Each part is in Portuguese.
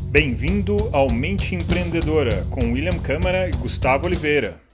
Bem-vindo ao Mente Empreendedora, com William Câmara e Gustavo Oliveira.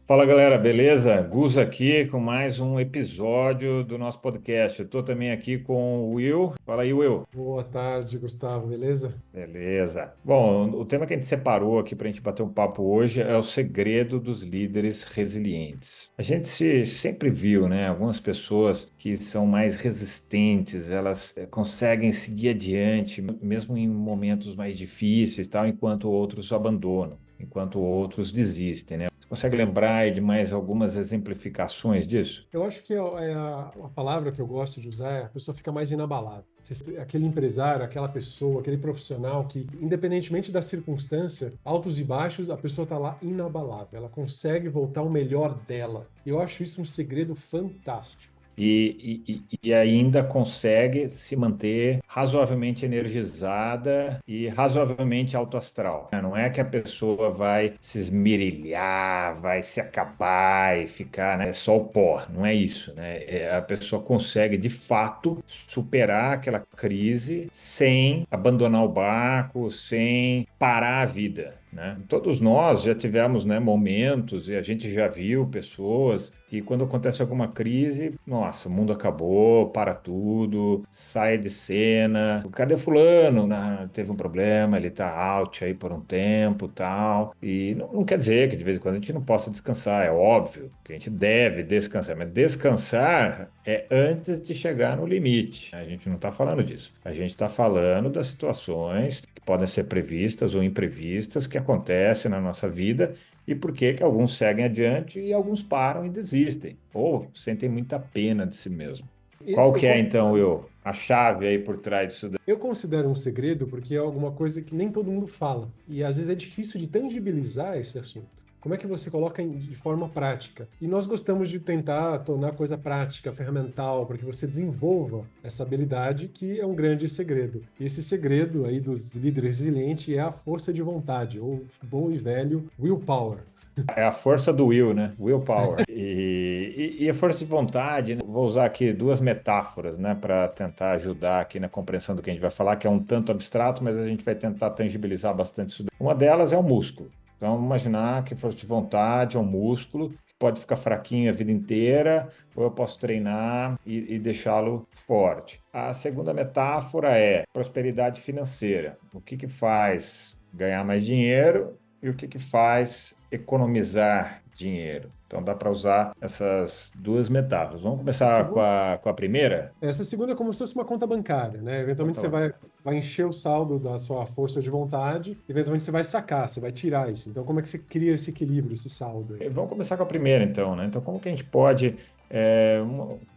Fala galera, beleza? Gus aqui com mais um episódio do nosso podcast. Eu estou também aqui com o Will. Fala aí, Will. Boa tarde, Gustavo, beleza? Beleza. Bom, o tema que a gente separou aqui para a gente bater um papo hoje é o segredo dos líderes resilientes. A gente sempre viu, né, algumas pessoas que são mais resistentes, elas conseguem seguir adiante, mesmo em momentos mais difíceis, tal, enquanto outros abandonam, enquanto outros desistem, né? Você consegue lembrar aí de mais algumas exemplificações disso? Eu acho que a palavra que eu gosto de usar é a pessoa fica mais inabalável. Aquele empresário, aquela pessoa, aquele profissional que, independentemente da circunstância, altos e baixos, a pessoa está lá inabalável. Ela consegue voltar ao melhor dela. Eu acho isso um segredo fantástico. E ainda consegue se manter razoavelmente energizada e razoavelmente alto astral. Não é que a pessoa vai se esmerilhar, vai se acabar e ficar, né, só o pó. Não é isso, né? A pessoa consegue, de fato, superar aquela crise sem abandonar o barco, sem parar a vida. Né? Todos nós já tivemos, né, momentos e a gente já viu pessoas que quando acontece alguma crise, nossa, o mundo acabou, para tudo, sai de cena. Cadê fulano? Ah, teve um problema, ele tá out aí por um tempo, tal. E não quer dizer que de vez em quando a gente não possa descansar, é óbvio que a gente deve descansar, mas descansar é antes de chegar no limite. A gente não está falando disso. A gente está falando das situações que podem ser previstas ou imprevistas que acontecem na nossa vida e por que que alguns seguem adiante e alguns param e desistem, ou sentem muita pena de si mesmo. Qual Esse eu, que é, então, considero- Will, a chave aí por trás disso daí? eu considero um segredo porque é alguma coisa que nem todo mundo fala. E às vezes é difícil de tangibilizar esse assunto. Como é que você coloca de forma prática? E nós gostamos de tentar tornar a coisa prática, ferramental, para que você desenvolva essa habilidade, que é um grande segredo. E esse segredo aí dos líderes resilientes é a força de vontade, ou bom e velho willpower. É a força do will, né? Willpower. E a força de vontade, né? Vou usar aqui duas metáforas, né, para tentar ajudar aqui na compreensão do que a gente vai falar, que é um tanto abstrato, mas a gente vai tentar tangibilizar bastante isso daí. Uma delas é o músculo. Então, vamos imaginar que força de vontade é um músculo que pode ficar fraquinho a vida inteira, ou eu posso treinar e deixá-lo forte. A segunda metáfora é prosperidade financeira. O que que faz ganhar mais dinheiro e o que que faz economizar dinheiro? Então dá para usar essas duas metáforas. Vamos A começar com segunda, a primeira? essa segunda é como se fosse uma conta bancária, né? Eventualmente Conta você lá. vai encher o saldo da sua força de vontade, eventualmente você vai sacar, você vai tirar isso. Então, como é que você cria esse equilíbrio, esse saldo aí? Vamos começar com a primeira, então, né? Então, como que a gente pode,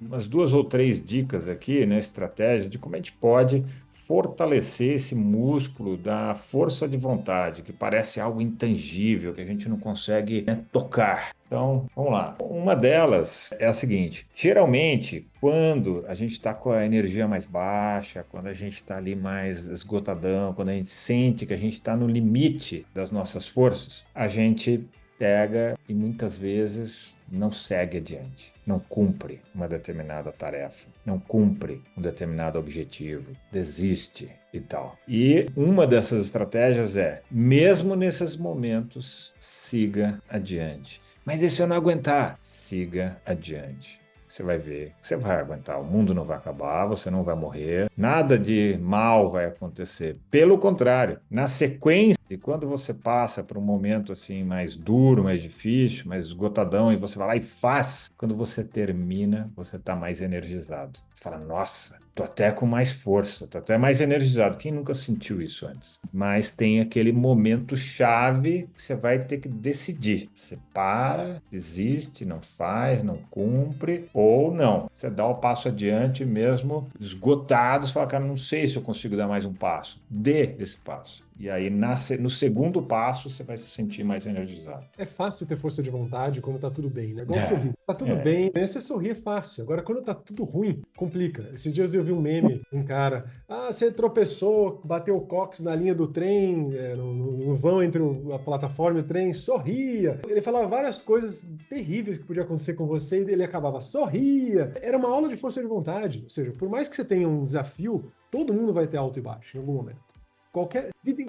umas duas ou três dicas aqui, né, estratégia de como a gente pode fortalecer esse músculo da força de vontade, que parece algo intangível, que a gente não consegue, né, tocar. Então, vamos lá. Uma delas é a seguinte: geralmente, quando a gente está com a energia mais baixa, quando a gente está ali mais esgotadão, quando a gente sente que a gente está no limite das nossas forças, a gente pega e muitas vezes não segue adiante, não cumpre uma determinada tarefa, não cumpre um determinado objetivo, desiste e tal. E uma dessas estratégias é, mesmo nesses momentos, siga adiante. Mas e se eu não aguentar? Siga adiante. Você vai ver, você vai aguentar, o mundo não vai acabar, você não vai morrer, nada de mal vai acontecer. Pelo contrário, na sequência de quando você passa por um momento assim mais duro, mais difícil, mais esgotadão, e você vai lá e faz, quando você termina, você está mais energizado. Você fala, nossa, tô até com mais força, tô até mais energizado. Quem nunca sentiu isso antes? Mas tem aquele momento chave que você vai ter que decidir. Você para, desiste, não faz, não cumpre, ou não. Você dá o passo adiante mesmo, esgotado, você fala, cara, não sei se eu consigo dar mais um passo. Dê esse passo. E aí, no segundo passo, você vai se sentir mais energizado. É fácil ter força de vontade quando tá tudo bem, né? Igual É, sorrir. Tá tudo é. bem, né? Você sorrir é fácil. Agora, quando tá tudo ruim, complica. Esses dias eu vi um meme, um cara, você tropeçou, bateu o cóccix na linha do trem, no vão entre a plataforma e o trem, sorria. Ele falava várias coisas terríveis que podiam acontecer com você e ele acabava, sorria. Era uma aula de força de vontade. Ou seja, por mais que você tenha um desafio, todo mundo vai ter alto e baixo em algum momento.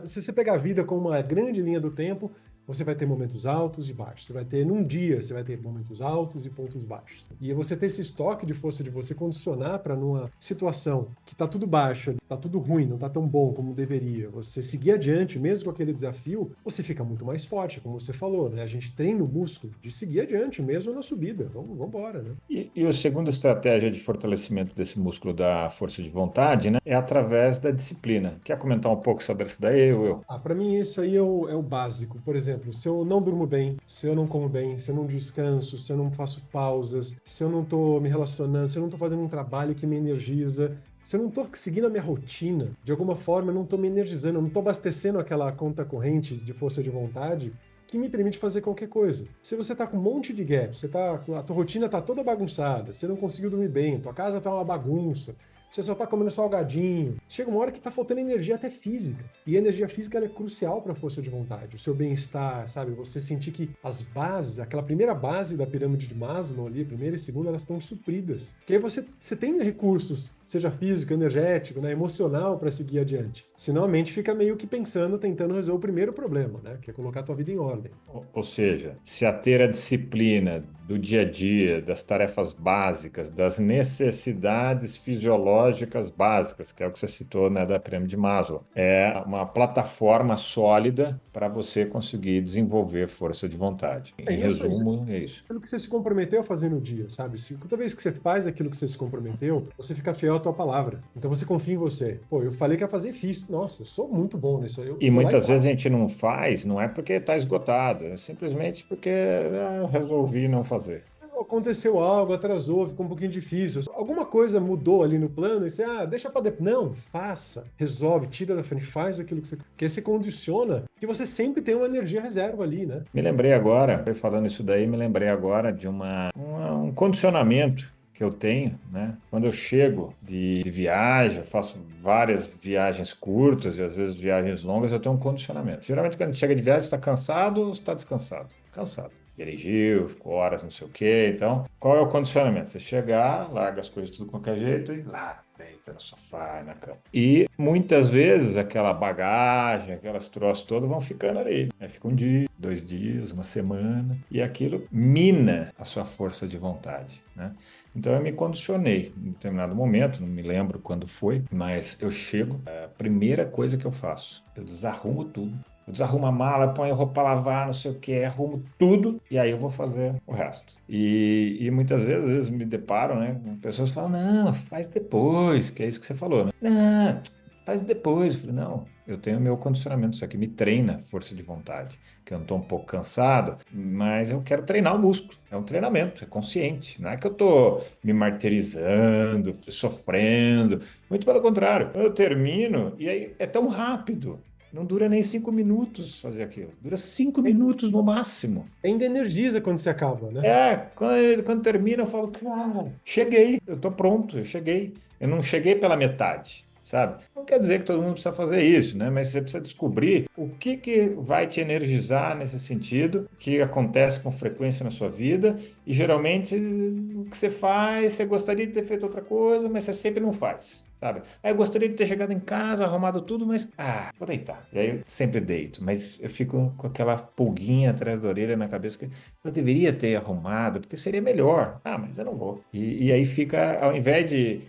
Se você pegar a vida como uma grande linha do tempo, você vai ter momentos altos e baixos. Num dia, você vai ter momentos altos e pontos baixos. E você ter esse estoque de força de você condicionar para numa situação que tá tudo baixo, tá tudo ruim, não tá tão bom como deveria, você seguir adiante, mesmo com aquele desafio, você fica muito mais forte, como você falou, né? A gente treina o músculo de seguir adiante, mesmo na subida. Vamos embora, né? E a segunda estratégia de fortalecimento desse músculo da força de vontade, né, é através da disciplina. Quer comentar um pouco sobre isso daí, Will? Para mim isso aí é o básico. Por exemplo, se eu não durmo bem, se eu não como bem, se eu não descanso, se eu não faço pausas, se eu não estou me relacionando, se eu não estou fazendo um trabalho que me energiza, se eu não estou seguindo a minha rotina, de alguma forma eu não estou me energizando, eu não estou abastecendo aquela conta corrente de força de vontade que me permite fazer qualquer coisa. Se você está com um monte de gaps, a tua rotina está toda bagunçada, você não conseguiu dormir bem, tua casa está uma bagunça, você só está comendo salgadinho. Chega uma hora que está faltando energia até física. E a energia física ela é crucial para a força de vontade. O seu bem-estar, sabe? Você sentir que as bases, aquela primeira base da pirâmide de Maslow ali, a primeira e segunda, elas estão supridas. Porque aí você tem recursos, seja físico, energético, né, emocional, para seguir adiante. Senão a mente fica meio que pensando, tentando resolver o primeiro problema, né? Que é colocar a tua vida em ordem. Ou seja, se ater à disciplina do dia a dia, das tarefas básicas, das necessidades fisiológicas básicas, que é o que você citou, né, da pirâmide de Maslow, é uma plataforma sólida para você conseguir desenvolver força de vontade. Em E não só isso, resumo, é isso. aquilo que você se comprometeu a fazer no dia, sabe? Toda vez que você faz aquilo que você se comprometeu, você fica fiel à tua palavra. Então você confia em você. Pô, eu falei que ia fazer, fiz. Nossa, eu sou muito bom nisso. Eu E vou lá e muitas vezes faço. a gente não faz, não é porque está esgotado, é simplesmente porque eu resolvi não fazer. Aconteceu algo, atrasou, ficou um pouquinho difícil. Alguma coisa mudou ali no plano e você, deixa pra depois. Não, faça, resolve, tira da frente, faz aquilo que você. Porque aí você condiciona que você sempre tem uma energia reserva ali, né? Me lembrei agora, falando isso daí, me lembrei agora de um condicionamento que eu tenho, né? Quando eu chego de viagem, eu faço várias viagens curtas e às vezes viagens longas, eu tenho um condicionamento. Geralmente, quando a gente chega de viagem, você está cansado ou está descansado? Cansado. Dirigiu, ficou horas, não sei o quê. Então, qual é o condicionamento? Você chegar, larga as coisas tudo de qualquer jeito e lá, deita no sofá, na cama. E muitas vezes aquela bagagem, aquelas troças todas vão ficando ali. Aí fica um dia, 2 dias, uma semana, e aquilo mina a sua força de vontade, né? Então eu me condicionei em determinado momento, não me lembro quando foi, mas eu chego, a primeira coisa que eu faço, eu desarrumo tudo. Eu desarrumo a mala, ponho roupa para lavar, não sei o que, arrumo tudo e aí eu vou fazer o resto. E muitas vezes, às vezes me deparo, né, com pessoas que falam, não, faz depois, que é isso que você falou, né? Não, faz depois. Eu falei, não, eu tenho meu condicionamento, isso aqui me treina força de vontade, que eu não estou um pouco cansado, mas eu quero treinar o músculo. É um treinamento, é consciente. Não é que eu estou me martirizando, sofrendo. Muito pelo contrário. Eu termino e aí é tão rápido. Não dura nem 5 minutos fazer aquilo. Dura 5 minutos no máximo. Ainda energiza quando você acaba, né? Quando termina, eu falo, cara, cheguei, eu tô pronto, eu cheguei. Eu não cheguei pela metade, sabe? Não quer dizer que todo mundo precisa fazer isso, né? Mas você precisa descobrir o que vai te energizar nesse sentido, que acontece com frequência na sua vida, e geralmente o que você faz, você gostaria de ter feito outra coisa, mas você sempre não faz. Sabe? Aí eu gostaria de ter chegado em casa, arrumado tudo, mas vou deitar. E aí eu sempre deito, mas eu fico com aquela pulguinha atrás da orelha na cabeça que eu deveria ter arrumado, porque seria melhor. Mas eu não vou. E aí fica, ao invés de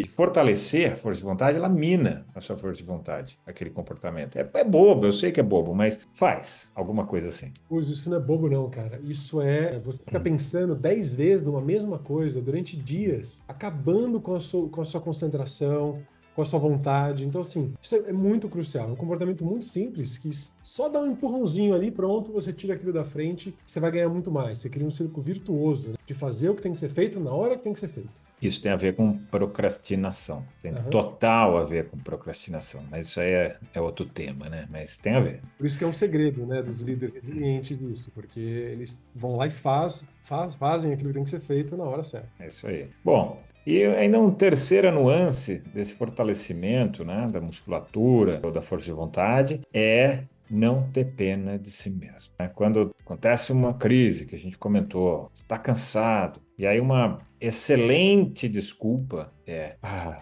fortalecer a força de vontade, ela mina a sua força de vontade, aquele comportamento. É bobo, eu sei que é bobo, mas faz alguma coisa assim. Pois isso não é bobo, não, cara. Isso é você fica pensando 10 vezes numa mesma coisa durante dias, acabando com a sua concentração, com a sua vontade. Então, assim, isso é muito crucial. É um comportamento muito simples que só dá um empurrãozinho ali, pronto, você tira aquilo da frente, você vai ganhar muito mais. Você cria um círculo virtuoso, né, de fazer o que tem que ser feito na hora que tem que ser feito. Isso tem a ver com procrastinação. Tem total a ver com procrastinação. Mas isso aí é outro tema, né? Mas tem a ver. Por isso que é um segredo, né, dos líderes resilientes disso, porque eles vão lá e fazem aquilo que tem que ser feito na hora certa. É isso aí. Bom, e ainda uma terceira nuance desse fortalecimento, né, da musculatura ou da força de vontade é não ter pena de si mesmo. Quando acontece uma crise que a gente comentou, está cansado, E aí uma excelente desculpa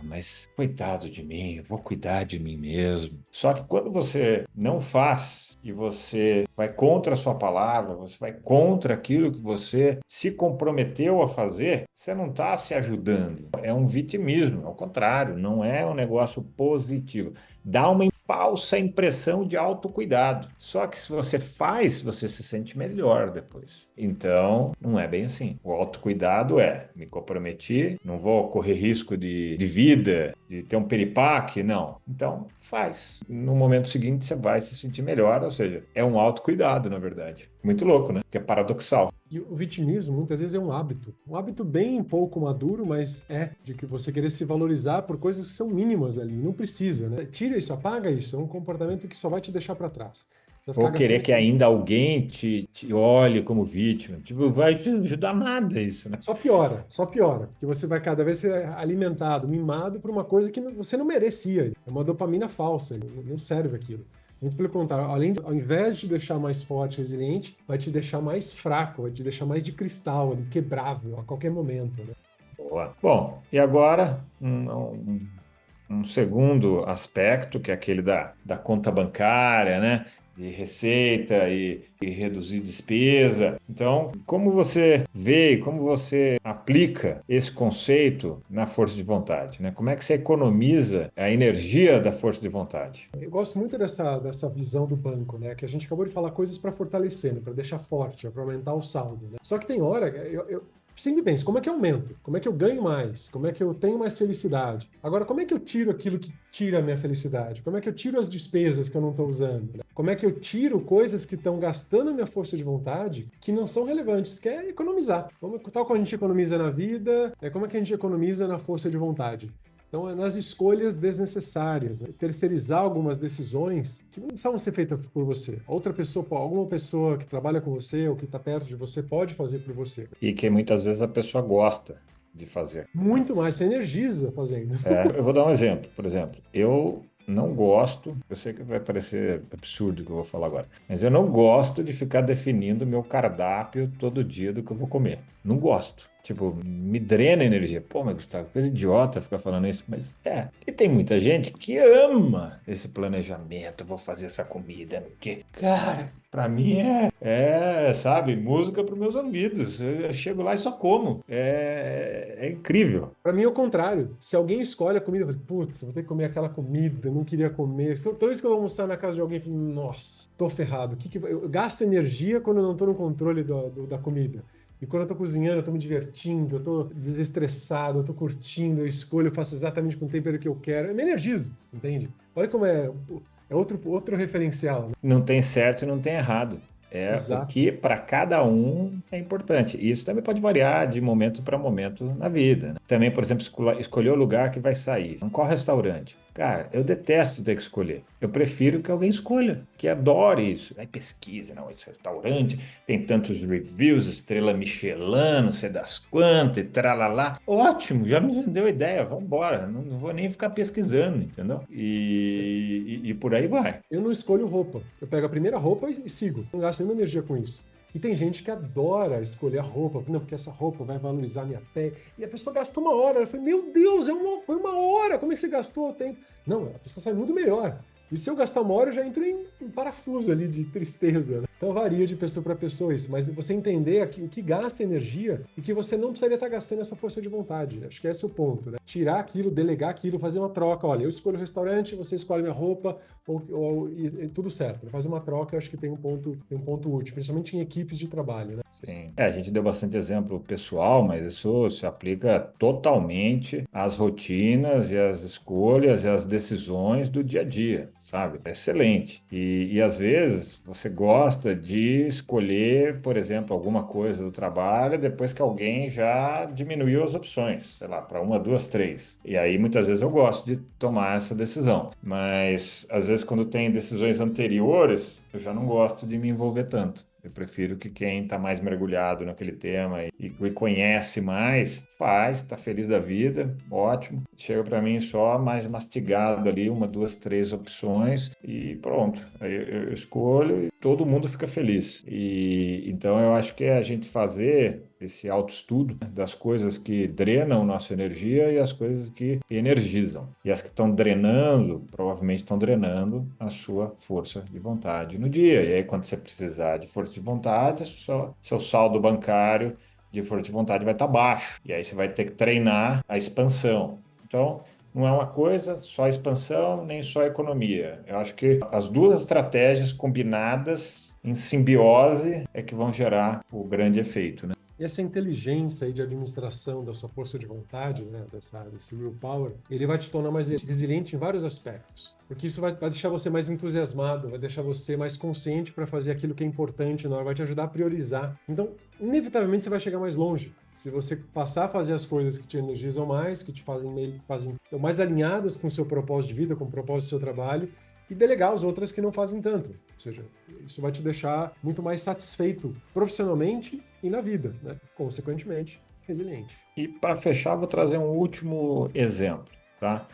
mas coitado de mim, eu vou cuidar de mim mesmo. Só que quando você não faz e você vai contra a sua palavra, você vai contra aquilo que você se comprometeu a fazer, você não está se ajudando. É um vitimismo, ao contrário, não é um negócio positivo. Dá uma falsa impressão de autocuidado. Só que se você faz, você se sente melhor depois. Então, não é bem assim. O autocuidado me comprometi, não vou correr risco de vida, de ter um piripaque, não. Então, faz. No momento seguinte, você vai se sentir melhor, ou seja, é um autocuidado, na verdade. Muito louco, né? Que é paradoxal. E o vitimismo, muitas vezes, é um hábito bem pouco maduro, mas de que você querer se valorizar por coisas que são mínimas ali, não precisa, né? Tira isso, apaga isso, é um comportamento que só vai te deixar para trás. Vai ficar Ou querer gastando que ainda alguém te olhe como vítima. Tipo, vai te ajudar nada isso, né? só piora, porque você vai cada vez ser alimentado, mimado por uma coisa que você não merecia. É uma dopamina falsa, não serve aquilo. Muito pelo contrário, ao invés de te deixar mais forte, resiliente, vai te deixar mais fraco, vai te deixar mais de cristal, ali, quebrável a qualquer momento, né? Boa. Bom, e agora um segundo aspecto, que é aquele da conta bancária, né? De receita e reduzir despesa. Então, como você vê e como você aplica esse conceito na força de vontade, né? Como é que você economiza a energia da força de vontade? Eu gosto muito dessa visão do banco, né? Que a gente acabou de falar coisas para fortalecer, né? Para deixar forte, para aumentar o saldo, né? Só que tem hora, eu sempre penso, como é que eu aumento? Como é que eu ganho mais? Como é que eu tenho mais felicidade? Agora, como é que eu tiro aquilo que tira a minha felicidade? Como é que eu tiro as despesas que eu não estou usando? Né? Como é que eu tiro coisas que estão gastando a minha força de vontade que não são relevantes, que é economizar. Tal como a gente economiza na vida, como é que a gente economiza na força de vontade? Então, é nas escolhas desnecessárias, né? Terceirizar algumas decisões que não precisavam ser feitas por você. Outra pessoa, alguma pessoa que trabalha com você ou que está perto de você pode fazer por você. E que muitas vezes a pessoa gosta de fazer. Muito mais, você energiza fazendo. Eu vou dar um exemplo. Por exemplo, eu não gosto, eu sei que vai parecer absurdo o que eu vou falar agora, mas eu não gosto de ficar definindo meu cardápio todo dia do que eu vou comer. Não gosto. Tipo, me drena a energia. Pô, mas Gustavo, coisa idiota ficar falando isso. Mas e tem muita gente que ama esse planejamento. Eu vou fazer essa comida, porque, cara, pra mim sabe, música para meus ouvidos. Eu chego lá e só como. É incrível. Para mim é o contrário. Se alguém escolhe a comida, eu falo, putz, vou ter que comer aquela comida, não queria comer. Toda vez que eu vou almoçar na casa de alguém, eu falo, nossa, tô ferrado. Eu gasto energia quando eu não tô no controle da comida. E quando eu tô cozinhando, eu tô me divertindo, eu tô desestressado, eu tô curtindo, eu escolho, eu faço exatamente com o tempero que eu quero. Eu me energizo, entende? Olha como é outro referencial, né? Não tem certo e não tem errado. É o Exato. que para cada um é importante. E isso também pode variar de momento para momento na vida, né? Também, por exemplo, escolher o lugar que vai sair. Qual restaurante? Cara, eu detesto ter que escolher. Eu prefiro que alguém escolha, que adore isso. Aí pesquisa, não, esse restaurante tem tantos reviews, estrela Michelin, não sei das quantas e tralalá. Ótimo, já me vendeu a ideia, vamos embora. Não vou nem ficar pesquisando, entendeu? E por aí vai. Eu não escolho roupa. Eu pego a primeira roupa e sigo. Não gasto nenhuma energia com isso. E tem gente que adora escolher a roupa. Não, porque essa roupa vai valorizar a minha pele. E a pessoa gasta uma hora. Eu falei, meu Deus, foi uma hora. Como é que você gastou o tempo? Não, a pessoa sai muito melhor. E se eu gastar uma hora, eu já entro em parafuso ali de tristeza, né? Então varia de pessoa para pessoa isso, mas você entender o que gasta energia e que você não precisaria estar gastando essa força de vontade. Acho que esse é o ponto, né? Tirar aquilo, delegar aquilo, fazer uma troca. Olha, eu escolho o restaurante, você escolhe minha roupa, e tudo certo. Faz uma troca, eu acho que tem um ponto útil, principalmente em equipes de trabalho, né? Sim. A gente deu bastante exemplo pessoal, mas isso se aplica totalmente às rotinas e às escolhas e às decisões do dia a dia, sabe? É excelente. E às vezes você gosta de escolher, por exemplo, alguma coisa do trabalho depois que alguém já diminuiu as opções, sei lá, para uma, duas, três. E aí muitas vezes eu gosto de tomar essa decisão. Mas às vezes quando tem decisões anteriores, eu já não gosto de me envolver tanto. Eu prefiro que quem está mais mergulhado naquele tema e conhece mais, faz, está feliz da vida, ótimo. Chega para mim só mais mastigado ali, uma, duas, três opções e pronto. Aí eu escolho e todo mundo fica feliz. E então eu acho que é a gente fazer esse autoestudo, né, das coisas que drenam nossa energia e as coisas que energizam. E as que estão drenando, provavelmente estão drenando a sua força de vontade no dia. E aí, quando você precisar de força de vontade, seu saldo bancário de força de vontade vai estar baixo. E aí você vai ter que treinar a expansão. Então, não é uma coisa só expansão, nem só economia. Eu acho que as duas estratégias combinadas em simbiose é que vão gerar o grande efeito, né? E essa inteligência aí de administração da sua força de vontade, né, desse willpower, ele vai te tornar mais resiliente em vários aspectos. Porque isso vai deixar você mais entusiasmado, vai deixar você mais consciente para fazer aquilo que é importante na hora, vai te ajudar a priorizar. Então, inevitavelmente, você vai chegar mais longe. Se você passar a fazer as coisas que te energizam mais, que te fazem mais alinhadas com o seu propósito de vida, com o propósito do seu trabalho, e delegar as outras que não fazem tanto. Ou seja, isso vai te deixar muito mais satisfeito profissionalmente e na vida, né? Consequentemente, resiliente. E para fechar, vou trazer um último exemplo, tá?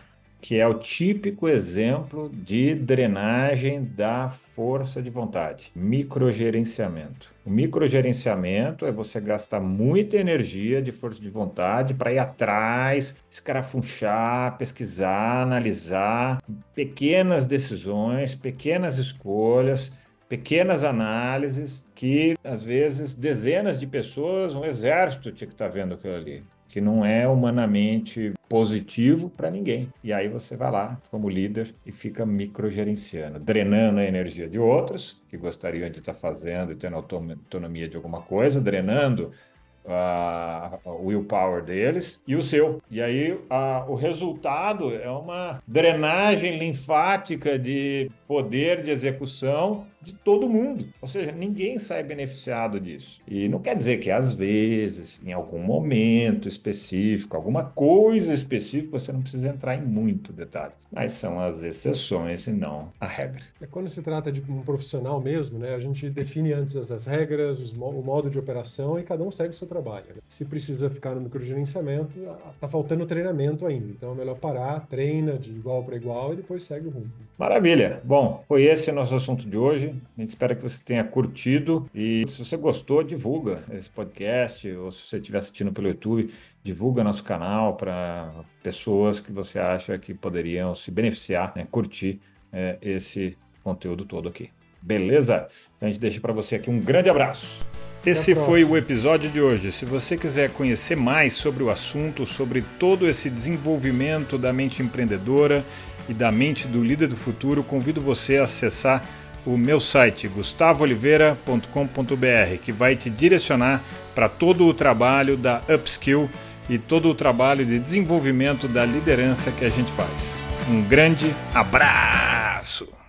Que é o típico exemplo de drenagem da força de vontade, microgerenciamento. O microgerenciamento é você gastar muita energia de força de vontade para ir atrás, escarafunchar, pesquisar, analisar pequenas decisões, pequenas escolhas, pequenas análises que, às vezes, dezenas de pessoas, um exército tinha que estar vendo aquilo ali, que não é humanamente positivo para ninguém. E aí você vai lá, como líder, e fica microgerenciando, drenando a energia de outros que gostariam de estar fazendo e tendo autonomia de alguma coisa, drenando o willpower deles e o seu. E aí o resultado é uma drenagem linfática de poder de execução de todo mundo. Ou seja, ninguém sai beneficiado disso. E não quer dizer que às vezes, em algum momento específico, alguma coisa específica, você não precisa entrar em muito detalhe. Mas são as exceções e não a regra. Quando se trata de um profissional mesmo, né, a gente define antes as regras, o modo de operação e cada um segue o seu trabalho. Né? Se precisa ficar no microgerenciamento, está faltando treinamento ainda. Então é melhor parar, treina de igual para igual e depois segue o rumo. Maravilha! Bom, foi esse o nosso assunto de hoje. A gente espera que você tenha curtido e se você gostou, divulga esse podcast ou se você estiver assistindo pelo YouTube, divulga nosso canal para pessoas que você acha que poderiam se beneficiar, né, curtir esse conteúdo todo aqui. Beleza? Então a gente deixa para você aqui um grande abraço. Esse foi o episódio de hoje. Se você quiser conhecer mais sobre o assunto, sobre todo esse desenvolvimento da mente empreendedora e da mente do líder do futuro, convido você a acessar o meu site gustavooliveira.com.br, que vai te direcionar para todo o trabalho da Upskill e todo o trabalho de desenvolvimento da liderança que a gente faz. Um grande abraço!